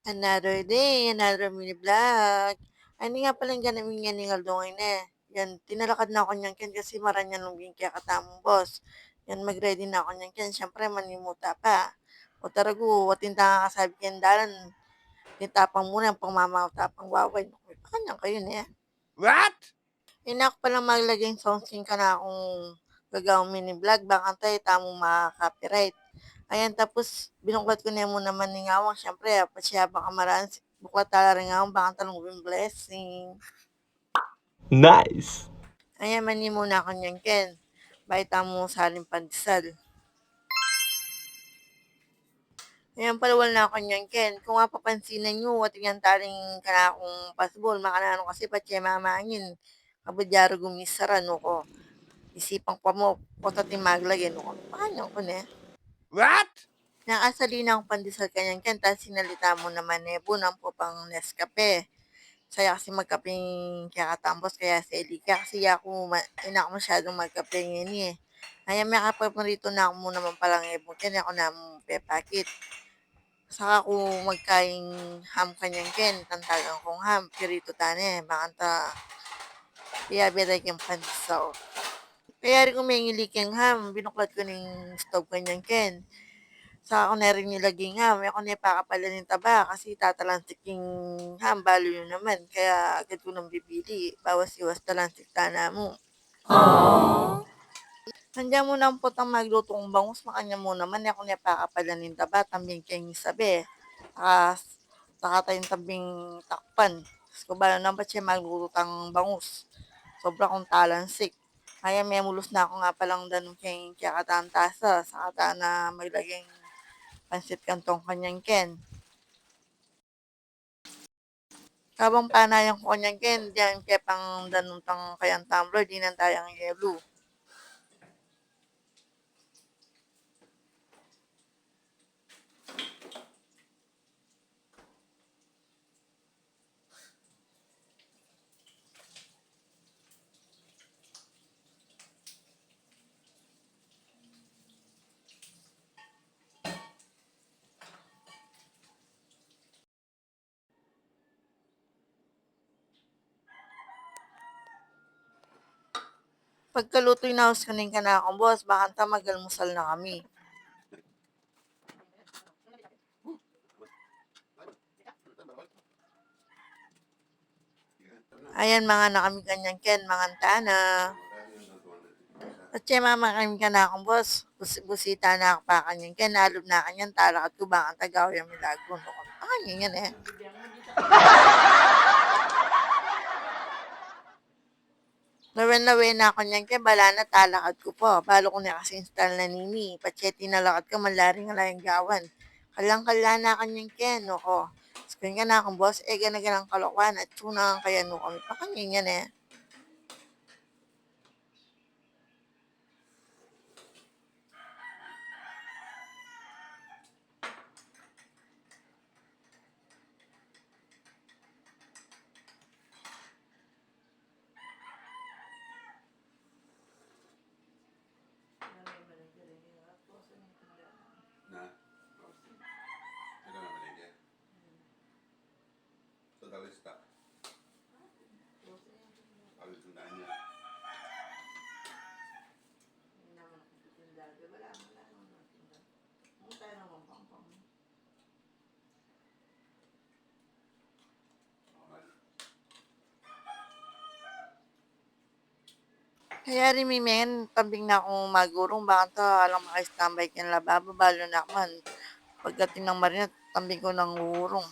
Another day, another mini vlog. Ano nga palang ganamin nga ningal dungay na. Yan, tinalakad na ako niyan ken kasi maranyan nung kaya katamong boss. Yan, mag-ready na ako niyan ken. Siyempre, manimuta pa. O tarago, watin ta kasabi ken dalan. Titapang muna, pang mamawtapang waway. Kanyang kayo na. What? Inak palang maglaging songsing ka na akong gagawang mini vlog. Baka tayo tamong makaka-copyright. Ayan, tapos binuklat ko na mo naman ni ngawang siyempre pasyaba ka maraan buklat tala rin ngawang baka talong blessing. Nice. Ayan, mani muna ako niyan ken. Baita mo saling pandesal. Ayan, palawal na ako niyan ken. Kung nga papansinan nyo, at yan taring kana akong pasbol, makanano kasi patya mamangin. Kabadyaro gumisaran ko. Isipang pa mo, potating maglagay no ko. Paano ko na? What? Nakasali na akong pandesal kanyan ken, tapos sinalita mo naman bunang po pang Nescafe. Saya kasi magkapeng kakatambos kaya sa Elika kasi ako ina ko masyadong magkape ngayon eh. Kaya may kapaparito na ako muna man palang ken ako na pepakit. Saka ko magkaing ham kanyan ken, tantagang kong ham, pirito tane, bakanta iyabiray kang pansaw. Kaya rin kumingili keng ham, binuklat ko ning stove kanyan ken. Saka ako na rin nilaging ham, ako na pakapala ng taba kasi tatalansiking ham, balo yun naman. Kaya agad ko nang bibili, bawas iwas talansik tana mo. Nandiyan mo na ang putang magluto kong bangus, makanya mo naman, ako na pakapala ng taba, tambing keng sabi. Saka tayong tabing takpan. So, bala naman siya magluto ng bangus. Sobra kong talansik. Kaya may mulos na ako nga palang danong keng kiyakatang tasa, saka ta na maglaging pansit kantong kanyang ken. Kabang panayang ko kanyang ken, diyan kaya pang danutang kayang tumbler, di nang tayang yelo. Pagkalutoy na hus kaning ka na akong boss, baka ta magalmusal na kami. Ayan mga nakami kanyang ken, mga tana. At siya mama kami ka na akong boss, busita na ako pa kanyang ken, nalub na kanyang talak at kubang ang tagaw yung milagro. Kanyang yan eh. Lawen-lawen na ako niyan kaya bala na talakad ko po. Balo ko na kasi install na nini. Patseti na lakad ka malaring alayang gawan. Kalang-kala na kanyang ken, no ko. Screen ka na akong boss, gana-ganang kalokan at tunang kaya no kami. Pakanyang yan eh. Na? Ito na maligya. So, dalista. Alis yung daan niya. Kaya rin may men, tabing na akong magurong, baka to alam maka-standby ka lababo, balo na man. Pagdating ng marinat, tambing ko ng urong.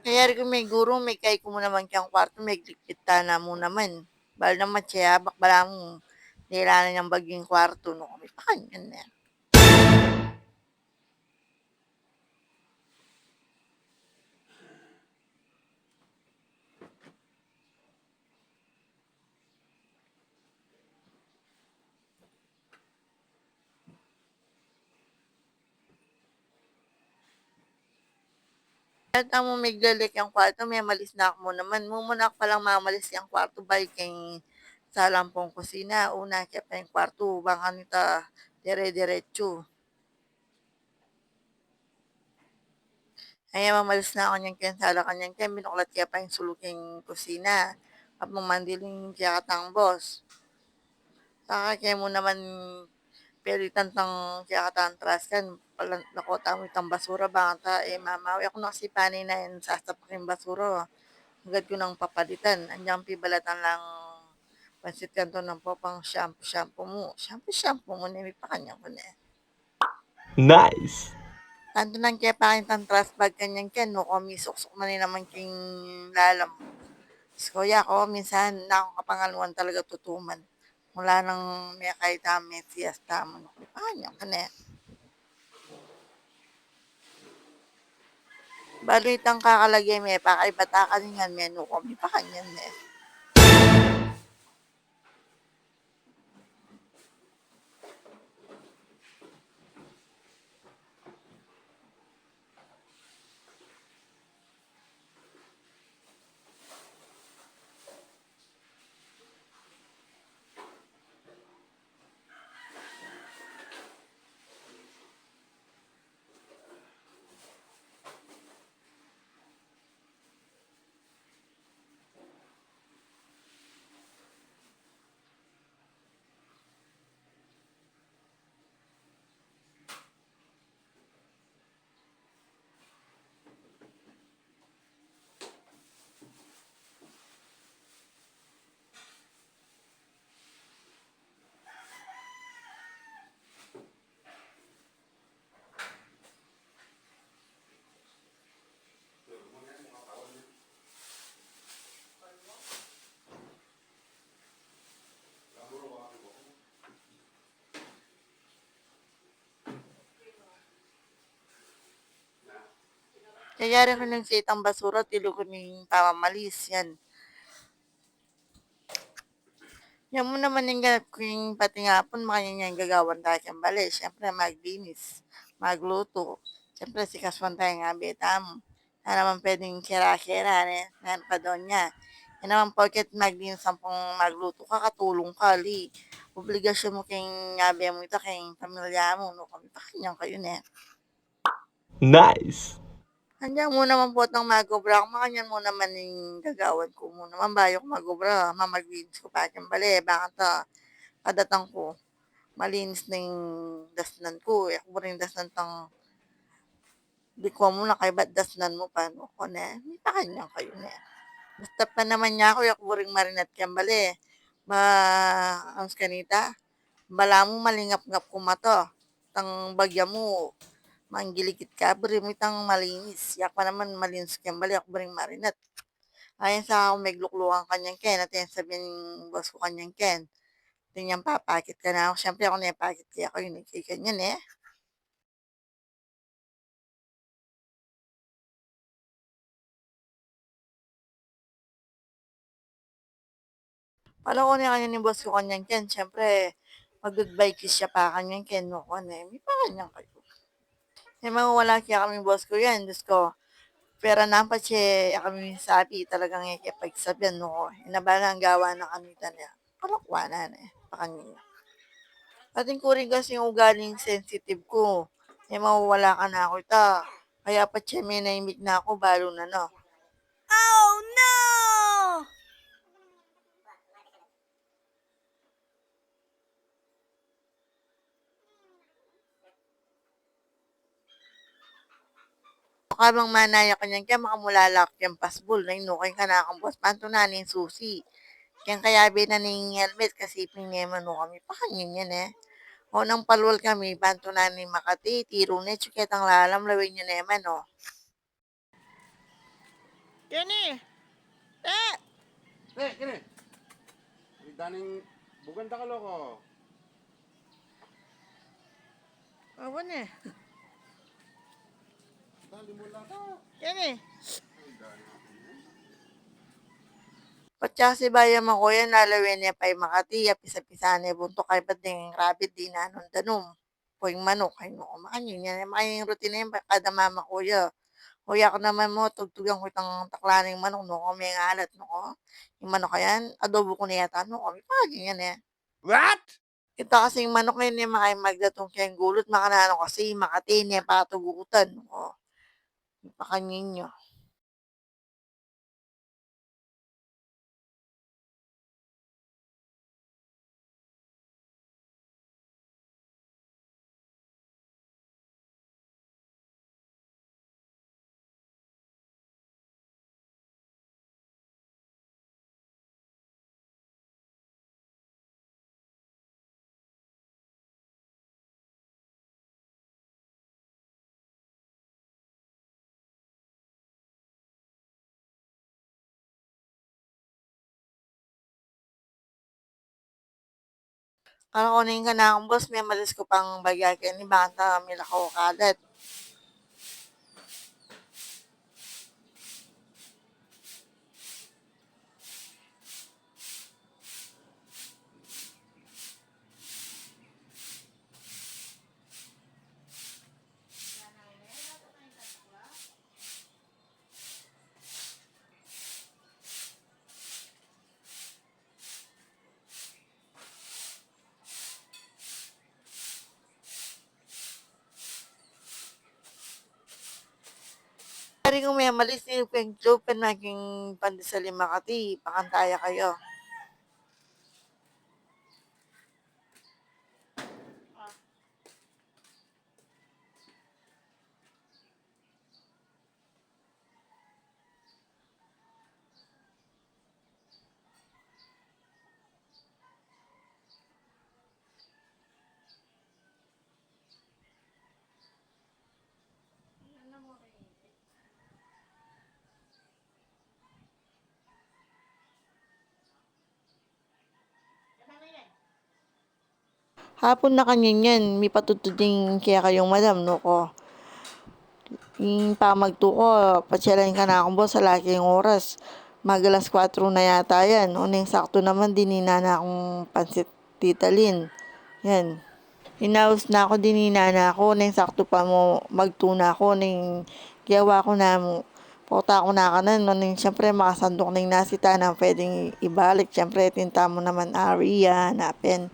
Kaya kung may guro, may kay ko mo naman kang kwarto, may glikpit na mo naman. Bal naman siya, bakbala mo, nilanan niyang baging kwarto, no, kami pa kanyan na. At mo may glalik ang kwarto, may malis na ako mo naman. Mumunak pa lang mamalis ang kwarto, balik kay sa lampong kusina. Una, kaya pa yung kwarto, baka nita dire-diretso. Ay mamalis na ako niyang ken sala kanyang ken binuklat kaya pa yung suluking kusina. At mandiling kaya katang boss. Saka kaya mo naman pilitan tang kaya katang traskan. Nakota mo itang basura baka mamawi ako na kasi panay na yun sasapaking basura. Agad ko nang papalitan. Andiyan pibalatan lang pansit kanto ng popang shampoo mo. Shampoo mo na may pakanya ko na. Nice. Tanto nang kaya pakin tang trash bag kanyang ken no kami suksok man ni naman king lalam. Kuya ko minsan na akong kapangaluan talaga tutuman. Mula nang may kahit may fiesta mo no. Pakanya ko na. Balitang kakalagay may pakaibata ka rin yan menu ko. May pakanyan na. Kayari ko ng sitang basura, tilo ko ng pamamalis. Yan. Yan mo naman yung ganap ko yung pati nga po, makanya yung gagawan tayo kang bali. Siyempre, maglinis, magluto. Siyempre, si Kaswan tayo nga beta mo. Na naman pwedeng kira-kira, na pa doon niya. Yan naman porket maglinis ang pong magluto ka, katulong ka, li. Obligasyon mo kayong ngabi mo ito, kayong pamilya mo, no? Kami pa kanyang kayo na. Nice. Andiyan mo naman po itong magobra. Kumakanyan mo naman yung gagawan ko mo naman. Bayo ko magobra. Mamaglinis ko pa aking bali. Baka ta, kadatang ko. Malinis na yung dasnan ko. Ako mo rin dasnan tang di ko mo na kay ba't dasnan mo pa. No? Ko na. May pakanyang kayo na. Basta pa naman niya ako. Ako mo rin marinat kang bali. Ma, ang kanita. Bala mo malingap-ngap ko mato. Tang bagya mo manggilikit ka, beri mo itang malinis. Yak pa naman malinis kang bali, ako bering marinat. Ayan sa ako may gluklukan kanyang ken, at yan sabihin boss ko kanyang ken. Tingnan papakit ka na ako. Siyempre ako na ipakit kaya ako yun, kay kanyan eh. Pala ko na kanya ni boss ko kanyang ken, siyempre mag-goodbye kiss siya pa kanyang ken, no ko na, may pa kanyang kayo. Eh, mawala kaya kami boss ko yan, Diyos ko. Pero nampat siya kami sabi talagang ikipagsabihan no ko. Inabala ang gawa ng kanita niya. Palakwanan eh. Pakanya. Ating ko rin kasi yung ugaling sensitive ko. Eh mawawala ka na ako ita. Kaya pa siya may naimik na ako balo na no. Oh no! Kabang manaya ka niyan kaya makamulalak yung pasbol na inukay ka na akong boss. Panto na ning susi. Kaya kaya binaning helmet kasi pinema no kami. Pakanyan yan eh. O nang palwal kami, banto na ni Makati, tiro na, chuketang lalam, lawin nyo naman, no. Kenny! Eh! Kini. Daning bukan ta kaloko. Awan eh. Dali mo lang ta. Kenny! Ay, dali natin yan. Patya si Bayam ako yan, lalawin niya pa'y makati, pisa-pisane, bunto kay bading rabbit, di na nun danom. Puwing manok, ay no, makanyin yan, makayin rutina yan, kada mama kuya. Kuya ko naman mo, tugtugan ko itang taklaning manok, no, kung may alat, no, ko. Yung manok yan, adobo ko na yata, no, kami pagin yan eh. What? Ito kasing manok ngayon eh, makay magdatong kayang gulot, makanano kasi, makati niya, patugutan, no, pakanyin nyo. Para kunin ka na akong boss, may malis ko pang bagyakin ni bata mila ko kalat. Hari kung may malis ni Peng Chupen naging pandesal yung Makati, pakantaya kayo. Hapon na kanyan yan, may patutuding kaya kayong madam, no ko. Yung pamagtuko, patsyalan ka na akong boss sa laking oras. Magalas 4 na yata yan. Uneng sakto naman, dinina na akong pansit titalin. Yan. Hinaus na ako, dinina na ako. Uneng sakto pa mo, magtuna ako. Uneng gawa ko na mo. Pota ko na kanan. Uneng syempre makasandok na yung nasita na pwedeng ibalik. Syempre, tinta mo naman area, napin.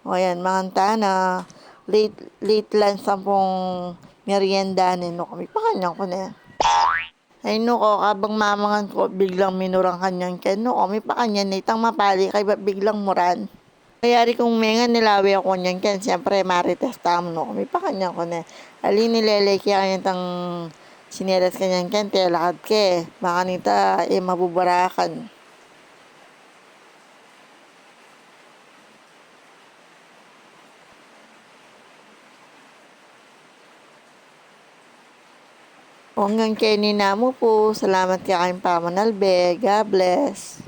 O yan, mga na late lunch sampung merienda no kami pa kanyang ko na. Ay no ko, kabang mamangan ko, biglang minurang kanyang ken no kami pa kanyan na itang mapali kay biglang muran. Kayari kung menga nilawi ako nyan ken, siyempre marites tamo no kami pa kanyang ko na. Ali nilele kaya kanyang tang sinelas kanyang ken, telakad ke, baka nita mabubarakan. Hanggang kay ninamo po. Salamat kay kayong pamanalbe. God bless.